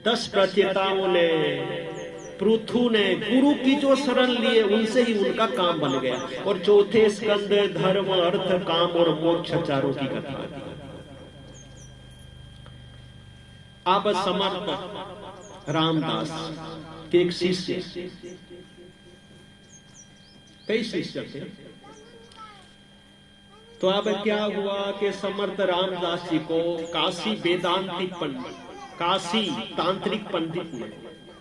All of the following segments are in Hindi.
10 प्रचेताओं ने, पृथु ने गुरु की जो शरण लिए उनसे ही उनका काम बन गया। और चौथे स्कंद धर्म अर्थ काम और मोक्ष चारों की कथा दी। अब समर्थ रामदास के एक शिष्य, कई शिष्य थे, तो अब क्या हुआ कि समर्थ रामदास जी को काशी वेदांतिक पंडित, काशी तांत्रिक पंडित ने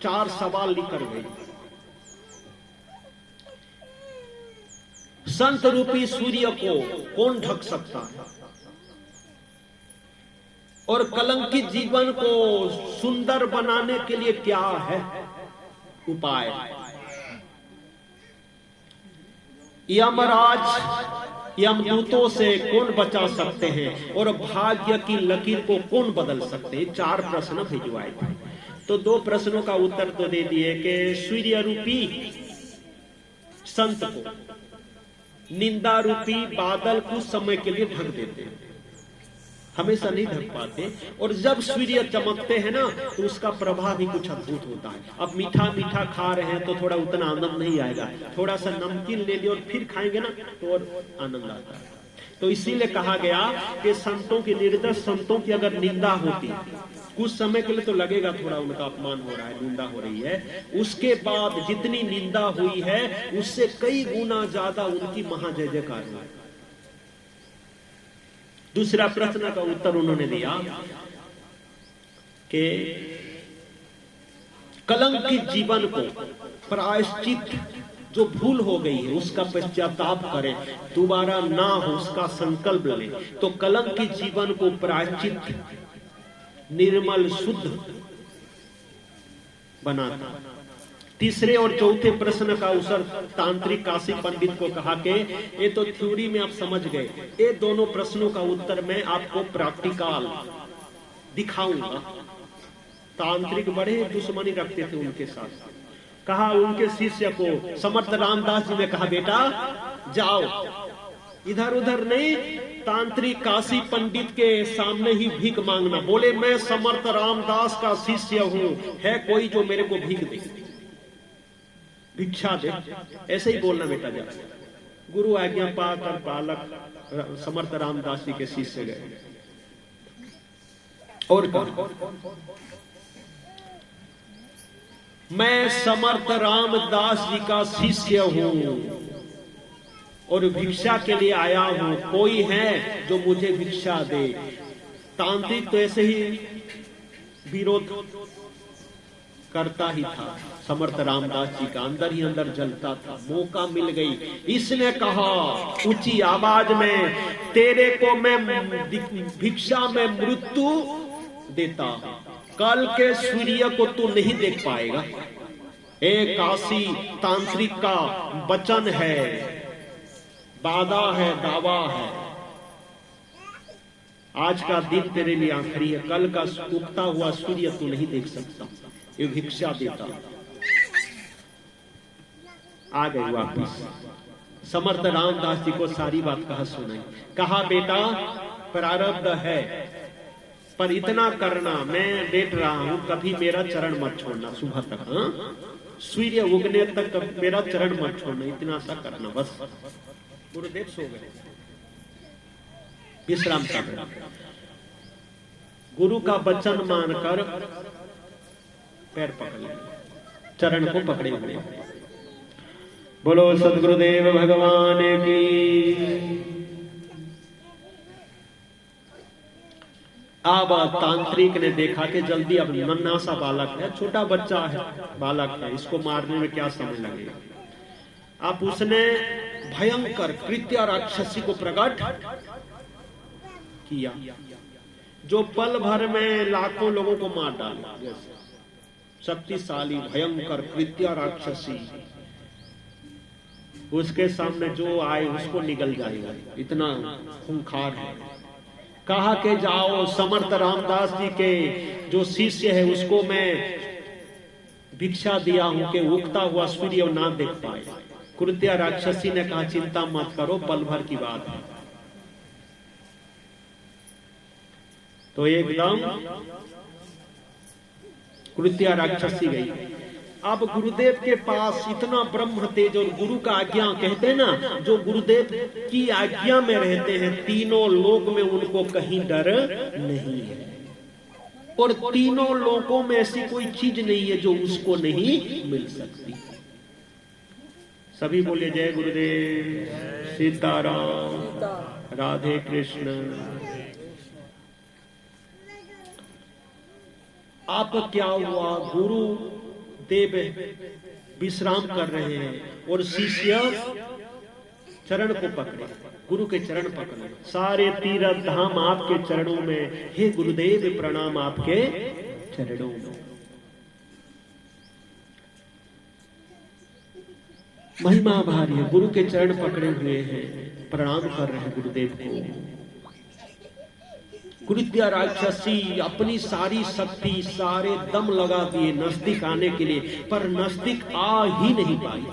4 सवाल लिखकर गए। संत रूपी सूर्य को कौन ढक सकता है, और कलंकित जीवन को सुंदर बनाने के लिए क्या है उपाय। यमराज यमदूतों से कौन बचा सकते हैं, और भाग्य की लकीर को कौन बदल सकते हैं। 4 प्रश्न भिजवाए थे। तो 2 प्रश्नों का उत्तर तो दे दिए कि सूर्य रूपी संत को निंदा रूपी बादल कुछ समय के लिए ढक देते हैं, हमेशा नहीं ढक पाते, और जब सूर्य चमकते हैं ना तो उसका प्रभाव भी कुछ अद्भुत होता है। अब मीठा मीठा खा रहे हैं तो थोड़ा उतना आनंद नहीं आएगा, थोड़ा सा नमकीन ले लिया और फिर खाएंगे ना तो और आनंद आता है। तो इसीलिए कहा गया कि संतों की, निर्दोष संतों की अगर निंदा होती है कुछ समय के लिए तो लगेगा थोड़ा उनका अपमान हो रहा है, निंदा हो रही है, उसके बाद जितनी निंदा हुई है उससे कई गुना ज्यादा उनकी महाजय जयकार हुआ। दूसरा प्रश्न का उत्तर उन्होंने दिया कि कलंकित जीवन को प्रायश्चित, जो भूल हो गई है उसका पश्चाताप करें, दोबारा ना हो उसका संकल्प लें, तो कलंकित जीवन को प्रायश्चित निर्मल शुद्ध बनाता। तीसरे और चौथे प्रश्न का उत्तर तांत्रिक काशी पंडित को कहा कि ये तो थ्योरी में आप समझ गए, ये दोनों प्रश्नों का उत्तर मैं आपको प्रैक्टिकल दिखाऊंगा। तांत्रिक बड़े दुश्मनी रखते थे उनके साथ। कहा उनके शिष्य को, समर्थ रामदास जी ने कहा बेटा जाओ, इधर उधर नहीं, तांत्रिक काशी पंडित के सामने ही भीख मांगना। बोले मैं समर्थ रामदास का शिष्य हूं, है कोई जो मेरे को भीख दे, भिक्षा दे, ऐसे ही बोलना बेटा जा। गुरु आज्ञा पाकर बालक समर्थ रामदास जी के शिष्य गए और कहा मैं समर्थ रामदास जी का शिष्य हूं और भिक्षा के लिए आया हूं, कोई है जो मुझे भिक्षा दे। तांत्रिक तो ऐसे ही विरोध करता ही था, समर्थ रामदास जी का अंदर ही अंदर जलता था। मौका मिल गई, इसने कहा ऊंची आवाज में, तेरे को मैं भिक्षा में मृत्यु देता हूं, कल के सूर्य को तू नहीं देख पाएगा। एक काशी तांत्रिक का वचन है, वादा है, दावा है, आज का दिन तेरे लिए आखिरी है, कल का उगता हुआ सूर्य तू नहीं देख सकता, ये भिक्षा देता। आ गए वापिस, समर्थ रामदास जी को सारी बात कहा सुनाई। कहा बेटा प्रारब्ध है, पर इतना करना, मैं लेट रहा हूं, कभी मेरा चरण मत छोड़ना सुबह तक, हाँ? सूर्य उगने तक मेरा चरण मत छोड़ना, इतना सा करना बस। गुरुदेव सो गए, विश्राम कर रहे। गुरु का वचन मानकर पैर पकड़ लिया, चरण को पकड़े हुए। बोलो सदगुरुदेव भगवान की। अब तांत्रिक ने देखा कि जल्दी, अब नन्हा सा बालक है, छोटा बच्चा है, बालक है, इसको मारने में क्या समय लगेगा। अब उसने भयंकर कृत्य राक्षसी को प्रकट किया, जो पल भर में लाखों लोगों को मार डाला। शक्तिशाली भयंकर कृत्य राक्षसी, उसके सामने जो आए उसको निगल जाएगा, इतना खूंखार है। कहा कि जाओ, समर्थ रामदास जी के जो शिष्य है उसको मैं भिक्षा दिया हूं कि उगता हुआ सूर्य ना देख पाए। कृत्या राक्षसी ने कहा चिंता मत करो, पल भर की बात है। तो एकदम कृत्या राक्षसी गई। अब गुरुदेव के पास इतना ब्रह्म तेज और गुरु का आज्ञा, कहते हैं ना, जो गुरुदेव की आज्ञा में रहते हैं तीनों लोक में उनको कहीं डर नहीं है, और तीनों लोकों में ऐसी कोई चीज नहीं है जो उसको नहीं मिल सकती। सभी बोले जय गुरुदेव, सीताराम, राधे कृष्ण। आप क्या हुआ, गुरु देव विश्राम कर रहे हैं और शिष्य चरण को पकड़े, गुरु के चरण पकड़े। सारे तीर्थ धाम आपके चरणों में, हे गुरुदेव प्रणाम आपके चरणों में। महिमा भारी है, गुरु के चरण पकड़े हुए हैं, प्रणाम कर रहे हैं गुरुदेव को। कृत्या राक्षसी अपनी सारी शक्ति, सारे दम लगा दिए नजदीक आने के लिए, पर नजदीक आ ही नहीं पाई।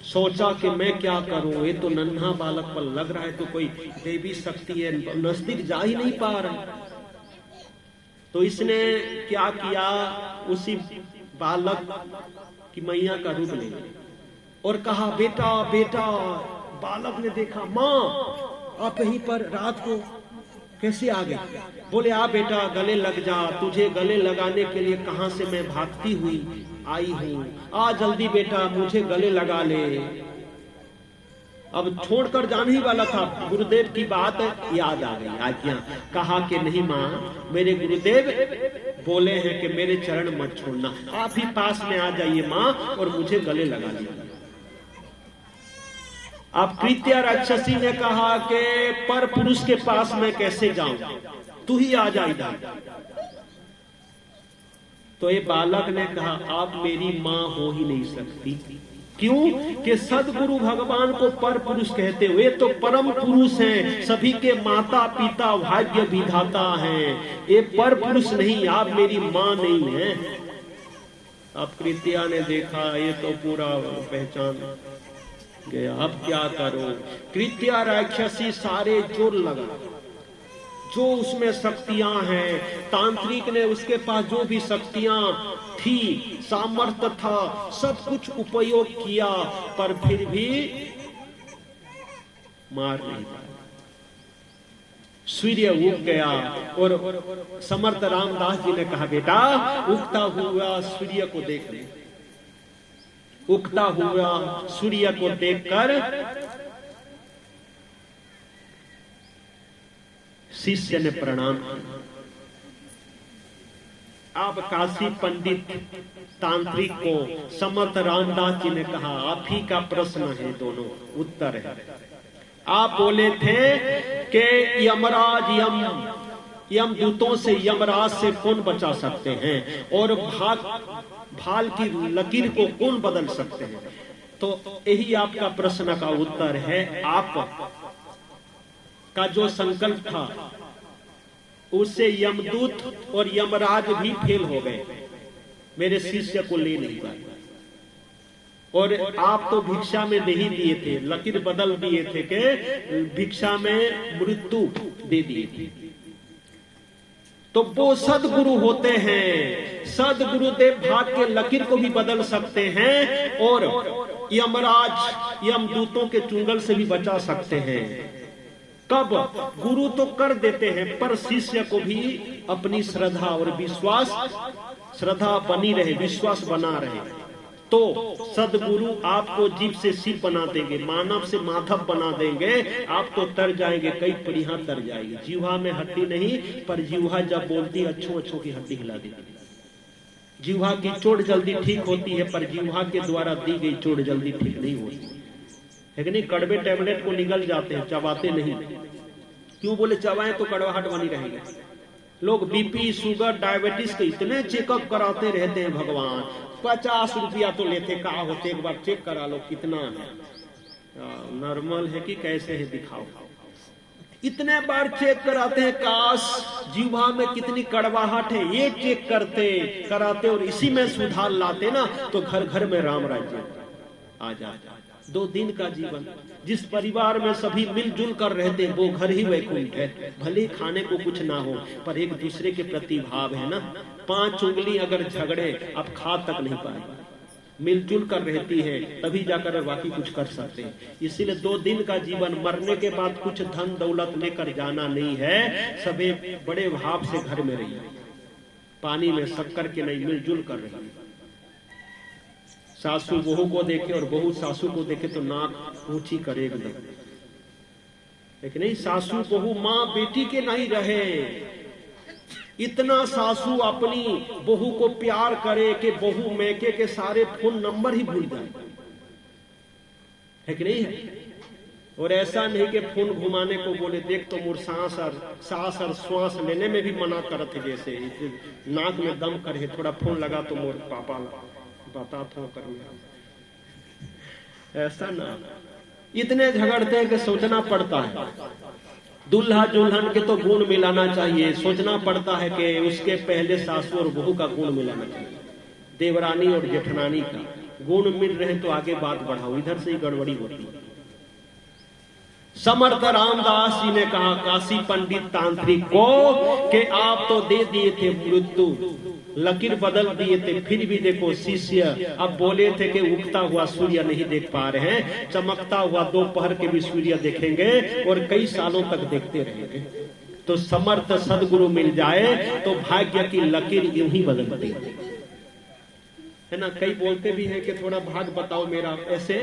सोचा कि मैं क्या करूं, ये तो नन्हा बालक पर लग रहा है, तो कोई देवी शक्ति है, नजदीक जा ही नहीं पा रहा। तो इसने क्या किया, उसी बालक की मैया का रूप ले और कहा बेटा बेटा। बालक ने देखा, माँ आप यहीं पर रात को कैसे आ गए? बोले आ बेटा गले लग जा, तुझे गले लगाने के लिए कहां से मैं भागती हुई आई हूं, आ जल्दी बेटा मुझे गले लगा ले। अब छोड़कर जाने ही वाला था, गुरुदेव की बात याद आ गई, आज्ञा। कहा कि नहीं माँ, मेरे गुरुदेव बोले हैं कि मेरे चरण मत छोड़ना, आप ही पास में आ जाइए माँ और मुझे गले लगा लीजिए। अब कृत्या राक्षसी ने कहा कि पर पुरुष के पास मैं कैसे जाऊं, तू ही आ जा इधर। तो ये बालक ने कहा आप मेरी मां हो ही नहीं सकती। क्यों? कि सदगुरु भगवान को पर पुरुष कहते हुए तो परम पुरुष हैं, सभी के माता पिता भाग्य विधाता हैं, ये पर पुरुष नहीं, आप मेरी मां नहीं है। अब कृत्या ने देखा ये तो पूरा पहचान गया, अब क्या करो। कृत्या राक्षसी सारे जोर लगा, जो उसमें शक्तियां हैं, तांत्रिक ने उसके पास जो भी शक्तियां थी, सामर्थ्य था, सब कुछ उपयोग किया, पर फिर भी मार नहीं पाया। सूर्य उग गया और समर्थ रामदास जी ने कहा बेटा उगता हुआ सूर्य को देख ले। उगता हुआ सूर्य को देखकर शिष्य ने प्रणाम किया। अब काशी पंडित तांत्रिक को समर्थ रामदास जी ने कहा आप ही का प्रश्न है, दोनों उत्तर है। आप बोले थे कि यमराज यमदूतों से, यमराज से कौन बचा सकते हैं, और भाल की लकीर को कौन बदल सकते हैं। तो यही आपका प्रश्न का उत्तर है। आप का जो संकल्प था उससे यमदूत और यमराज भी फेल हो गए, मेरे शिष्य को ले नहीं पाए। और आप तो भिक्षा में दे ही दिए थे, लकीर बदल दिए थे कि भिक्षा में मृत्यु दे दिए थे। तो वो सदगुरु होते हैं, सदगुरुदेव भाग के लकीर को भी बदल सकते हैं और यमराज यमदूतों के चुंगल से भी बचा सकते हैं। कब? गुरु तो कर देते हैं, पर शिष्य को भी अपनी श्रद्धा और विश्वास, श्रद्धा बनी रहे, विश्वास बना रहे, तो सदगुरु आपको जीव से सिर बना देंगे, मानव से माधव बना देंगे, आप तो तर जाएंगे, कई पीढ़ियां तर जाएगी। जीवा में हड्डी नहीं, पर जीवा जब बोलती है अच्छों अच्छों की हड्डी हिला देती। जीवा की चोट जल्दी ठीक होती है, पर जीवा के द्वारा दी गई चोट जल्दी ठीक नहीं होती है कि नहीं। कड़वे टैबलेट को निगल जाते हैं, चबाते नहीं। क्यों? बोले चबाएं तो कड़वाहट बनी रहेगी। लोग बीपी, शुगर, डायबिटीज के इतने चेकअप कराते रहते हैं, भगवान 50 रुपया तो लेते, कहा होते एक बार चेक करा लो कितना है, नॉर्मल है कि कैसे है दिखाओ। इतने बार चेक कराते हैं, काश जीवा में कितनी कड़वाहट है ये चेक करते कराते और इसी में सुधार लाते ना, तो घर घर में राम राज्य आ जाता। 2 दिन का जीवन, जिस परिवार में सभी मिलजुल कर रहते हैं वो घर ही वैकुंठ है। भले खाने को कुछ ना हो, पर एक दूसरे के प्रति भाव है ना, 5 उंगली अगर झगड़े अब खा तक नहीं पाएगा, मिलजुल कर रहती है तभी जाकर बाकी कुछ कर सकते हैं। इसीलिए 2 दिन का जीवन, मरने के बाद कुछ धन दौलत लेकर जाना नहीं है। सभी बड़े भाव से घर में रहिए, पानी में शक्कर के नहीं, मिलजुल कर रहिए। सासू बहू को देखे और बहू सासू को देखे तो नाक ऊंची करे एकदम, लेकिन नहीं, सासू बहू माँ बेटी के नहीं रहे। इतना सासू अपनी बहू को प्यार करे कि बहू मैके के सारे फोन नंबर ही भूल जाए, है कि नहीं है? और ऐसा नहीं कि फोन घुमाने को बोले देख तो मोर सांस और श्वास लेने में भी मना करत है, जैसे नाक में दम करे, थोड़ा फोन लगा तो मोर पापा बता था करना, ऐसा ना। इतने झगड़ते हैं कि सोचना पड़ता है। दूल्हा दुल्हन के तो गुण मिलाना चाहिए, सोचना पड़ता है कि उसके पहले सासू और बहू का गुण मिलाना चाहिए, देवरानी और जेठरानी का गुण मिल रहे तो आगे बात बढ़ाओ, इधर से ही गड़बड़ी होती है। समर्थ रामदास जी ने कहा काशी पंडित तांत्रिक को कि आप तो दे दिए थे मृत्यु, लकीर बदल दिए थे, फिर भी देखो शिष्य अब बोले थे कि उगता हुआ सूर्य नहीं देख पा रहे हैं, चमकता हुआ दोपहर के भी सूर्य देखेंगे और कई सालों तक देखते रहेंगे। तो समर्थ सदगुरु मिल जाए तो भाग्य की लकीर यूं ही बदलती है ना। कई बोलते भी हैं कि थोड़ा भाग बताओ मेरा, ऐसे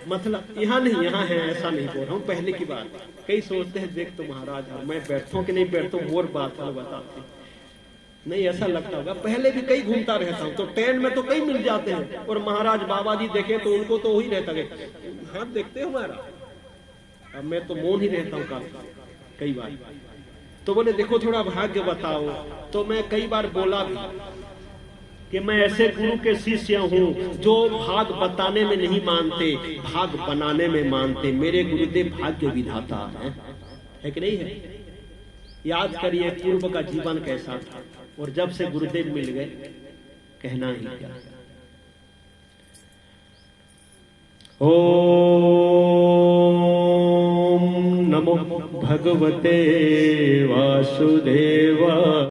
मतलब यहाँ नहीं, यहाँ है, ऐसा नहीं बोल रहा हूँ, पहले की बात। कई सोचते हैं देख तो महाराज मैं बैठूं कि नहीं बैठूं, और बात बताते नहीं, ऐसा लगता होगा। पहले भी कई घूमता रहता हूँ तो ट्रेन में तो कई मिल जाते हैं, और महाराज बाबा जी देखे तो उनको तो वही रहता है, हाथ देखते हो हमारा, अब मैं तो मौन ही रहता हूँ कई बार। तो बोले देखो थोड़ा भाग्य बताओ, तो मैं कई बार बोला भी कि मैं ऐसे गुरु के शिष्य हूँ जो भाग बताने में नहीं मानते, भाग बनाने में मानते। मेरे गुरुदेव भाग्य विधाता है कि नहीं है? याद करिए पूर्व का जीवन कैसा था, और जब से गुरुदेव मिल गए कहना ही क्या। ओम नमो भगवते वासुदेवा।